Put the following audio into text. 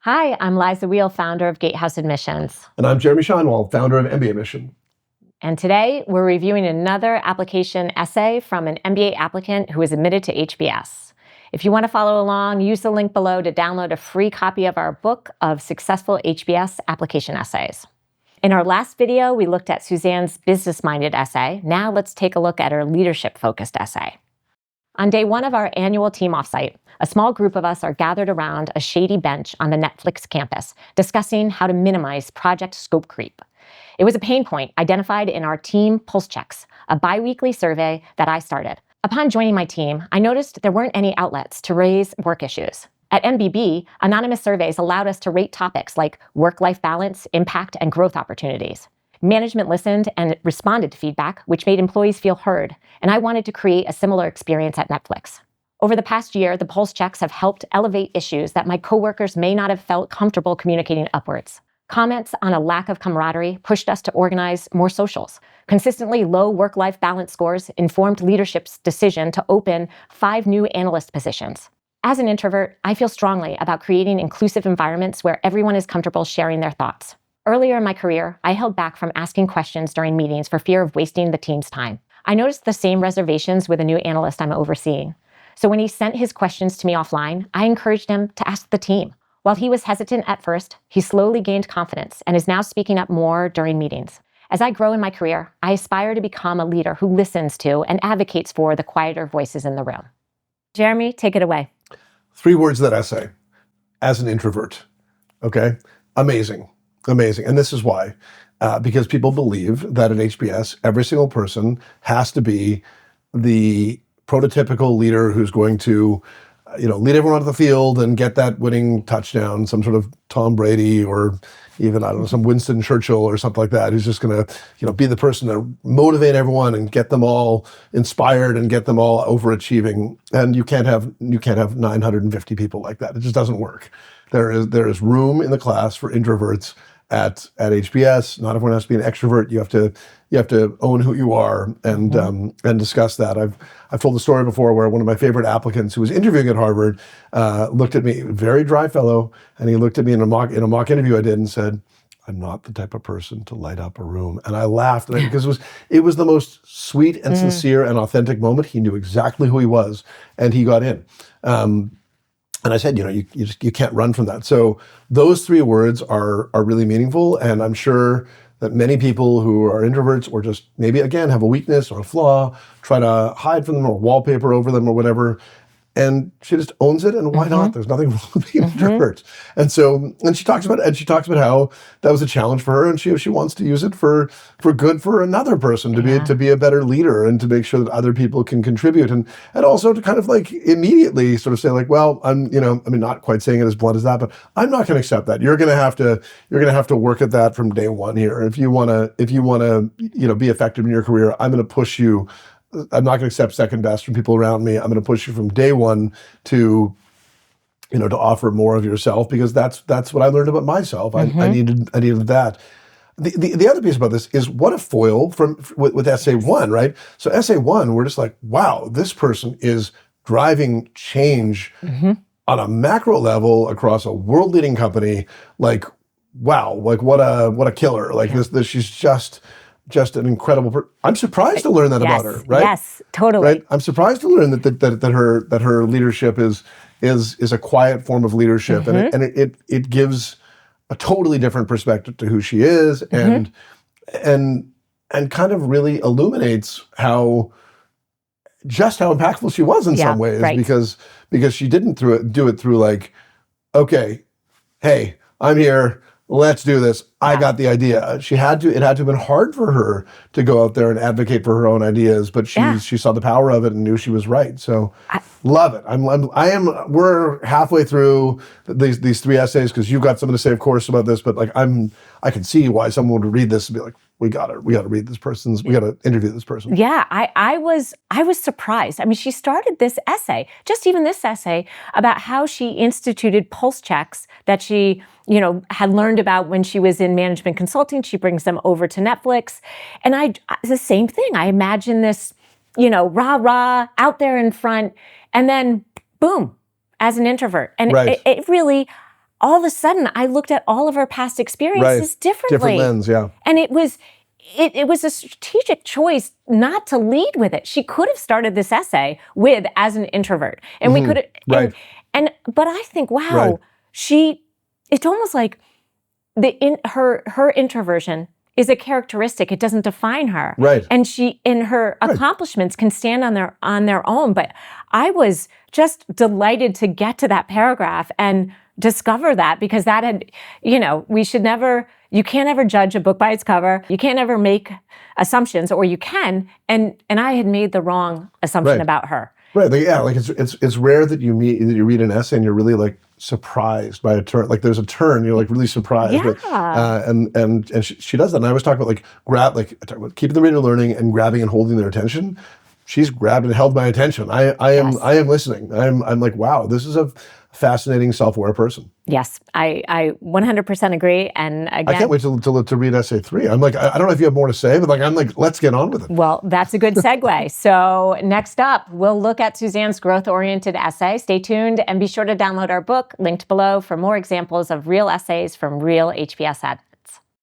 Hi, I'm Liza Weale, founder of Gatehouse Admissions. And I'm Jeremy Shinewald, founder of mbaMission. And today we're reviewing another application essay from an MBA applicant who is admitted to HBS. If you want to follow along, use the link below to download a free copy of our book of successful HBS application essays. In our last video, we looked at Suzanne's business-minded essay. Now let's take a look at her leadership-focused essay. On day one of our annual team offsite, a small group of us are gathered around a shady bench on the Netflix campus, discussing how to minimize project scope creep. It was a pain point identified in our team pulse checks, a bi-weekly survey that I started. Upon joining my team, I noticed there weren't any outlets to raise work issues. At MBB, anonymous surveys allowed us to rate topics like work-life balance, impact, and growth opportunities. Management listened and responded to feedback, which made employees feel heard, and I wanted to create a similar experience at Netflix. Over the past year, the pulse checks have helped elevate issues that my coworkers may not have felt comfortable communicating upwards. Comments on a lack of camaraderie pushed us to organize more socials. Consistently low work-life balance scores informed leadership's decision to open 5 new analyst positions. As an introvert, I feel strongly about creating inclusive environments where everyone is comfortable sharing their thoughts. Earlier in my career, I held back from asking questions during meetings for fear of wasting the team's time. I noticed the same reservations with a new analyst I'm overseeing. So when he sent his questions to me offline, I encouraged him to ask the team. While he was hesitant at first, he slowly gained confidence and is now speaking up more during meetings. As I grow in my career, I aspire to become a leader who listens to and advocates for the quieter voices in the room. Jeremy, take it away. 3 words of that essay: as an introvert. Okay? Amazing. Amazing. And this is why. Because people believe that at HBS, every single person has to be the prototypical leader who's going to, lead everyone onto the field and get that winning touchdown, some sort of Tom Brady or even, some Winston Churchill or something like that, who's just going to, be the person to motivate everyone and get them all inspired and get them all overachieving. And you can't have 950 people like that. It just doesn't work. There is room in the class for introverts at HBS. Not everyone has to be an extrovert. You have to own who you are and discuss that. I've told the story before where one of my favorite applicants who was interviewing at Harvard looked at me, very dry fellow, and he looked at me in a mock interview I did and said, "I'm not the type of person to light up a room." And I laughed because it was the most sweet and sincere and authentic moment. He knew exactly who he was, and he got in. And I said, you can't run from that. So those 3 words are really meaningful. And I'm sure that many people who are introverts or just maybe, again, have a weakness or a flaw, try to hide from them or wallpaper over them or whatever. And she just owns it, and why not? There's nothing wrong with being an introvert. And she talks about how that was a challenge for her, and she wants to use it for good for another person, to be a better leader and to make sure that other people can contribute, and also to kind of like immediately sort of say like, well, I'm not quite saying it as blunt as that, but I'm not going to accept that. You're going to have to work at that from day one here. If you want to be effective in your career, I'm going to push you. I'm not going to accept second best from people around me. I'm going to push you from day one to offer more of yourself, because that's what I learned about myself. I needed that. The other piece about this is what a foil with essay 1, right? So essay 1, we're just like, wow, this person is driving change on a macro level across a world-leading company. Like, wow, like what a killer! Like this, she's just an incredible I'm surprised to learn that about her, right? Yes, totally. Right? I'm surprised to learn that her leadership is a quiet form of leadership, and it gives a totally different perspective to who she is, and kind of really illuminates how impactful she was in some ways, right. because she didn't do it through like, okay, hey, I'm here. Let's do this. I got the idea. It had to have been hard for her to go out there and advocate for her own ideas, but she saw the power of it and knew she was right. So love it. We're halfway through these 3 essays, because you've got something to say, of course, about this, but like I can see why someone would read this and be like, we got to read this person's, we got to interview this person. Yeah, I was surprised. I mean, she started this essay, just even this essay, about how she instituted pulse checks that she, had learned about when she was in management consulting. She brings them over to Netflix. And the same thing. I imagine this, rah, out there in front, and then boom, as an introvert. And right. it really, all of a sudden I looked at all of her past experiences differently. Different lens, yeah. And it was a strategic choice not to lead with it. She could have started this essay with as an introvert. And we could have, but I think, wow, it's almost like her introversion is a characteristic. It doesn't define her. Right. And her accomplishments can stand on their own. But I was just delighted to get to that paragraph and discover that, because that had, you can't ever judge a book by its cover. You can't ever make assumptions, or you can. And I had made the wrong assumption about her. Right. Like it's rare that you read an essay and you're really like surprised by a turn. Like there's a turn, you're like really surprised. Yeah. And she does that. And I always talk about keeping the reader learning and grabbing and holding their attention. She's grabbed and held my attention. I am listening. I'm like, wow, this is a fascinating, self-aware person. Yes, I 100% agree. And again, I can't wait to read essay 3. I'm like, I don't know if you have more to say, but I'm like, let's get on with it. Well, that's a good segue. So next up, we'll look at Suzanne's growth-oriented essay. Stay tuned and be sure to download our book, linked below, for more examples of real essays from real HBS